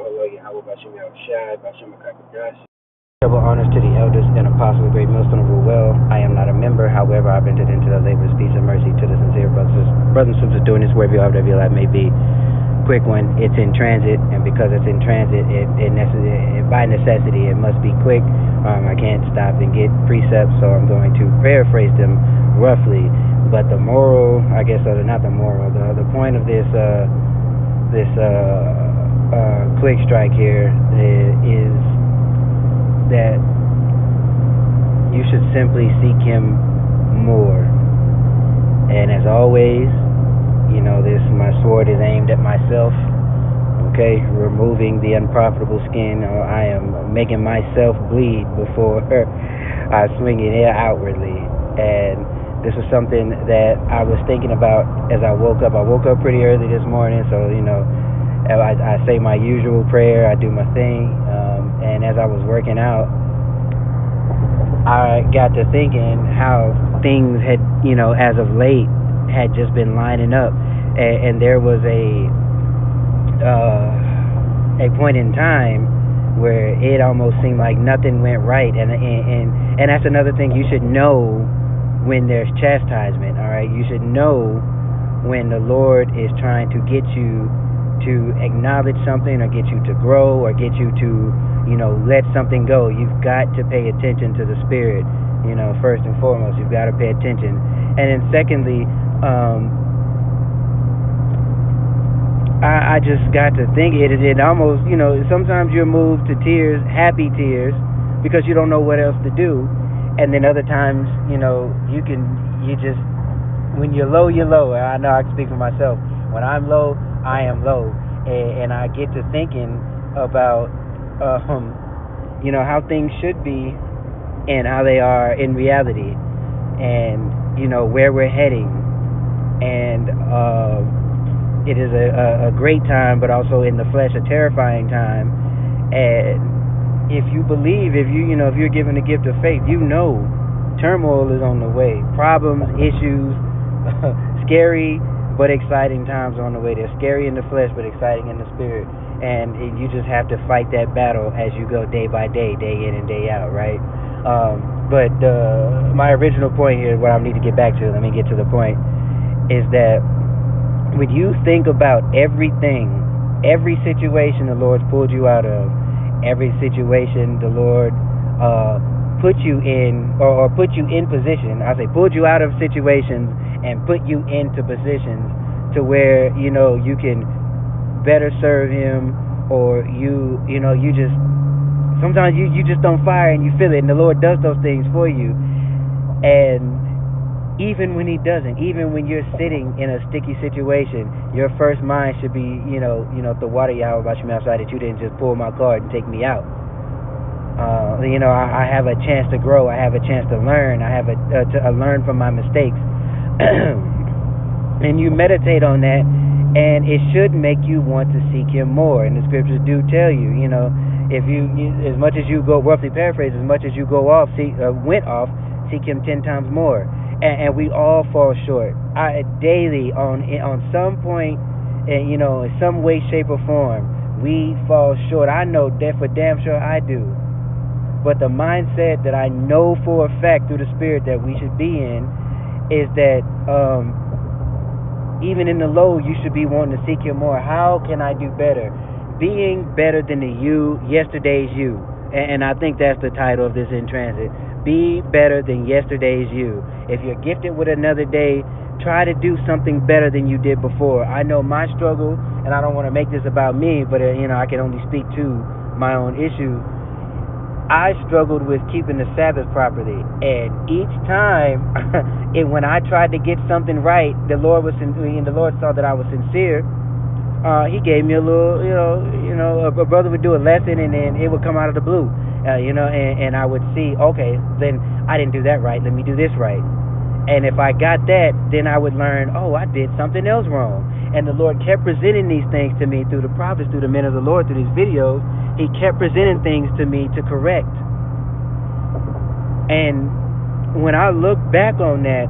Double honors to the elders and apostles of the great millstone of well. I am not a member, however, I've entered into the labors, peace, and mercy to the sincere brothers and sisters doing this wherever your life may be. Quick one, it's in transit, and because it's in transit, by necessity, it must be quick. I can't stop and get precepts, so I'm going to paraphrase them roughly. But the moral, I guess, not the moral, the point of this quick strike here is that you should simply seek Him more. And as always, my sword is aimed at myself, okay, removing the unprofitable skin. I am making myself bleed before I swing it outwardly. And this was something that I was thinking about as I woke up. I woke up pretty early this morning, so, I say my usual prayer, I do my thing, and as I was working out, I got to thinking how things had, as of late, had just been lining up. And there was a point in time where it almost seemed like nothing went right, and that's another thing. You should know when there's chastisement. All right, you should know when the Lord is trying to get you to acknowledge something, or get you to grow, or get you to let something go. You've got to pay attention to the Spirit. First and foremost, you've got to pay attention, and then secondly, I just got to think it almost, sometimes you're moved to tears, happy tears, because you don't know what else to do. And then other times, when you're low, you're low. I know I can speak for myself. When I'm low, I am low. And I get to thinking about, how things should be and how they are in reality, and, where we're heading. And, it is a great time, but also in the flesh a terrifying time. And if you believe, if you're given the gift of faith, turmoil is on the way. Problems, issues, scary but exciting times on the way. They're scary in the flesh but exciting in the spirit. And you just have to fight that battle as you go day by day, day in and day out, right? But my original point here, what I need to get back to, let me get to the point, is that when you think about everything, every situation the Lord's pulled you out of, every situation the Lord put you in, or put you in position, pulled you out of situations and put you into positions to where, you can better serve Him, or sometimes you just don't fire and you feel it, and the Lord does those things for you. And even when He doesn't, even when you're sitting in a sticky situation, your first mind should be, the water Yahweh about you outside, that you didn't just pull my card and take me out. I have a chance to grow. I have a chance to learn. I have to learn from my mistakes. And you meditate on that, and it should make you want to seek Him more. And the scriptures do tell you, if you as much as you go, roughly paraphrase, as much as you went off, seek Him 10 times more. And we all fall short daily on some point, in some way, shape, or form. We fall short. I know that for damn sure I do. But the mindset that I know for a fact through the Spirit that we should be in is that even in the low, you should be wanting to seek Him more. How can I do better? Being better than yesterday's you. And I think that's the title of this Intransit. Be better than yesterday's you. If you're gifted with another day, try to do something better than you did before. I know my struggle, and I don't want to make this about me, but I can only speak to my own issue. I struggled with keeping the Sabbath properly, and each time, when I tried to get something right, the Lord saw that I was sincere. He gave me a little, a brother would do a lesson, and then it would come out of the blue, and I would see, okay, then I didn't do that right. Let me do this right. And if I got that, then I would learn, I did something else wrong. And the Lord kept presenting these things to me through the prophets, through the men of the Lord, through these videos. He kept presenting things to me to correct. And when I look back on that,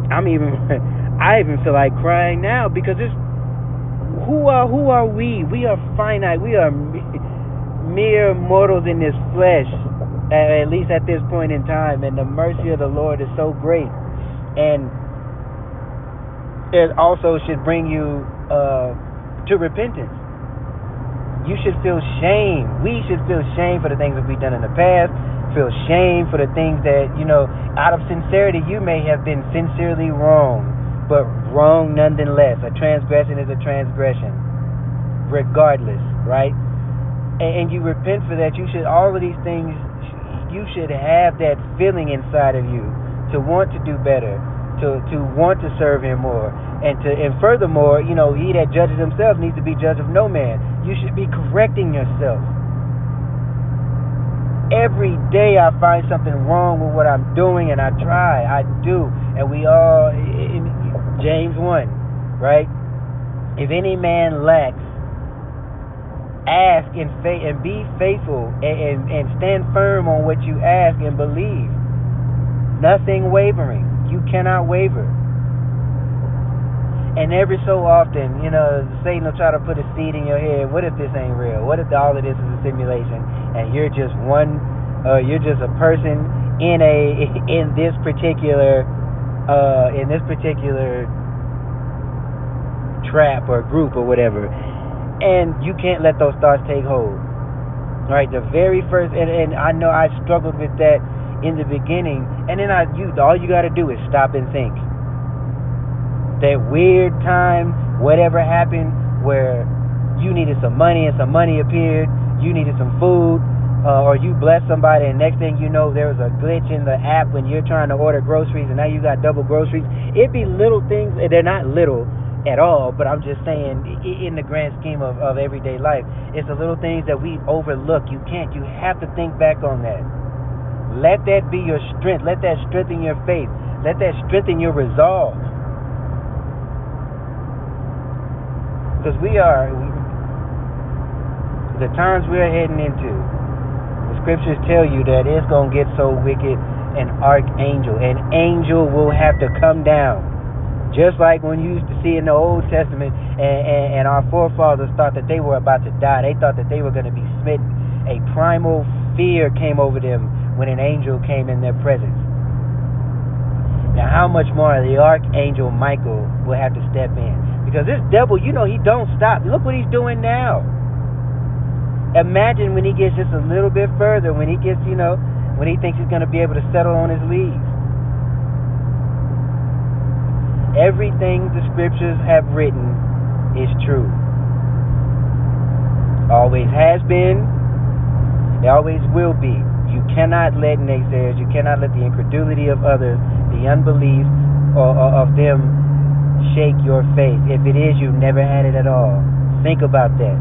I even feel like crying now, because it's who are we? We are finite. We are mere mortals in this flesh, at least at this point in time, and the mercy of the Lord is so great. And it also should bring you to repentance. You should feel shame. We should feel shame for the things that we've done in the past. Feel shame for the things that, out of sincerity, you may have been sincerely wrong, but wrong nonetheless. A transgression is a transgression, regardless, right? And you repent for that. You should, all of these things, you should have that feeling inside of you to want to do better, to want to serve Him more. And furthermore, he that judges himself needs to be judge of no man. You should be correcting yourself. Every day I find something wrong with what I'm doing, and I do. And we all, in James 1, right? If any man lacks, ask and be faithful, and stand firm on what you ask and believe. Nothing wavering. You cannot waver. And every so often, Satan will try to put a seed in your head. What if this ain't real? What if all of this is a simulation, and you're just a person in this particular trap or group or whatever, and you can't let those thoughts take hold. All right, the very first, and I know I struggled with that in the beginning, and then all you got to do is stop and think. That weird time, whatever happened, where you needed some money and some money appeared, you needed some food, or you blessed somebody, and next thing you know, there was a glitch in the app when you're trying to order groceries, and now you got double groceries. It'd be little things, they're not little at all, but I'm just saying, in the grand scheme of everyday life, it's the little things that we overlook. You have to think back on that. Let that be your strength. Let that strengthen your faith. Let that strengthen your resolve. Because the times we're heading into, the scriptures tell you that it's going to get so wicked, an angel will have to come down. Just like when you used to see in the Old Testament, and our forefathers thought that they were about to die. They thought that they were going to be smitten. A primal fear came over them when an angel came in their presence. Now, how much more the archangel Michael will have to step in? Because this devil, he don't stop. Look what he's doing now. Imagine when he gets just a little bit further, when he gets, when he thinks he's going to be able to settle on his leaves. Everything the scriptures have written is true. Always has been. It always will be. You cannot let naysayers, you cannot let the incredulity of others, the unbelief of them shake your faith. If it is, you've never had it at all. Think about that.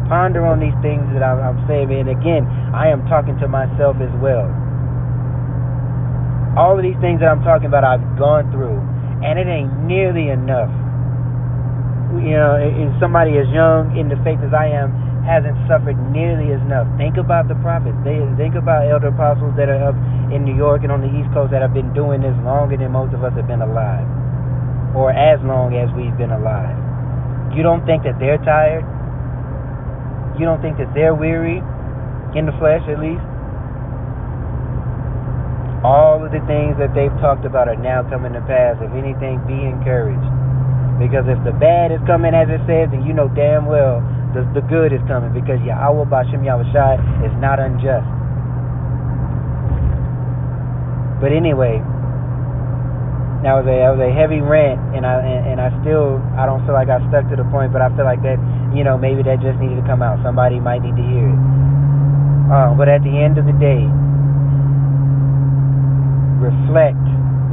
Ponder on these things that I'm saying. And again, I am talking to myself as well. All of these things that I'm talking about, I've gone through, and it ain't nearly enough. Somebody as young in the faith as I am hasn't suffered nearly as enough. Think about the prophets. Think about elder apostles that are up in New York and on the East Coast that have been doing this longer than most of us have been alive, or as long as we've been alive. You don't think that they're tired? You don't think that they're weary, in the flesh at least? All of the things that they've talked about are now coming to pass. If anything, be encouraged. Because if the bad is coming as it says, then you know damn well the good is coming. Because Yahweh B'Shem Yahushai is not unjust. But anyway, that was a heavy rant, and I don't feel like I stuck to the point, but I feel like that, maybe that just needed to come out. Somebody might need to hear it. But at the end of the day,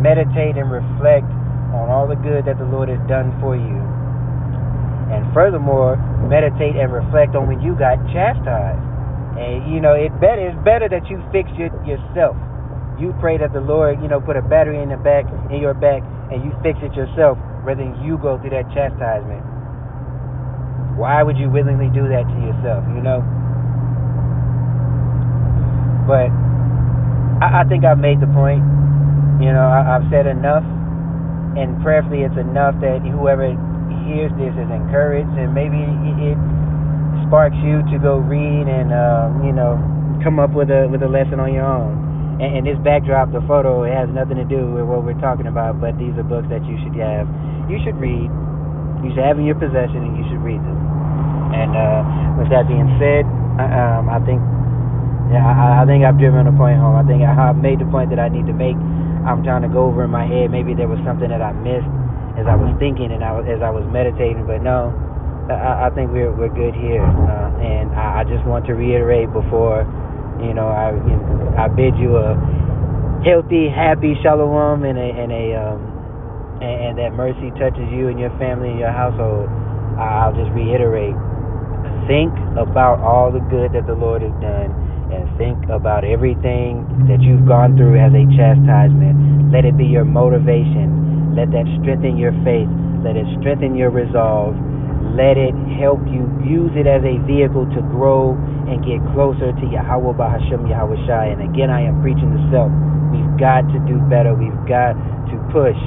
meditate and reflect on all the good that the Lord has done for you. And furthermore, meditate and reflect on when you got chastised. And it's better that you fix yourself. You pray that the Lord, put a battery in your back, and you fix it yourself, rather than you go through that chastisement. Why would you willingly do that to yourself, But I think I've made the point. I've said enough, and prayerfully it's enough that whoever hears this is encouraged, and maybe it sparks you to go read and come up with a lesson on your own. And this backdrop, the photo, it has nothing to do with what we're talking about, but these are books that you should have. You should read. You should have in your possession, and you should read them. And with that being said, I think I've driven a point home. I think I've made the point that I need to make. I'm trying to go over in my head. Maybe there was something that I missed as I was thinking and as I was meditating, but no, I think we're good here. And I just want to reiterate before, I bid you a healthy, happy shalom and that mercy touches you and your family and your household. I'll just reiterate. Think about all the good that the Lord has done, and think about everything that you've gone through as a chastisement. Let it be your motivation. Let that strengthen your faith. Let it strengthen your resolve. Let it help you use it as a vehicle to grow and get closer to Yahweh Bahashem Yahweh Shai. And again, I am preaching to self. We've got to do better. We've got to push.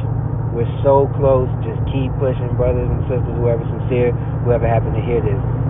We're so close. Just keep pushing, brothers and sisters, whoever's sincere, whoever happen to hear this.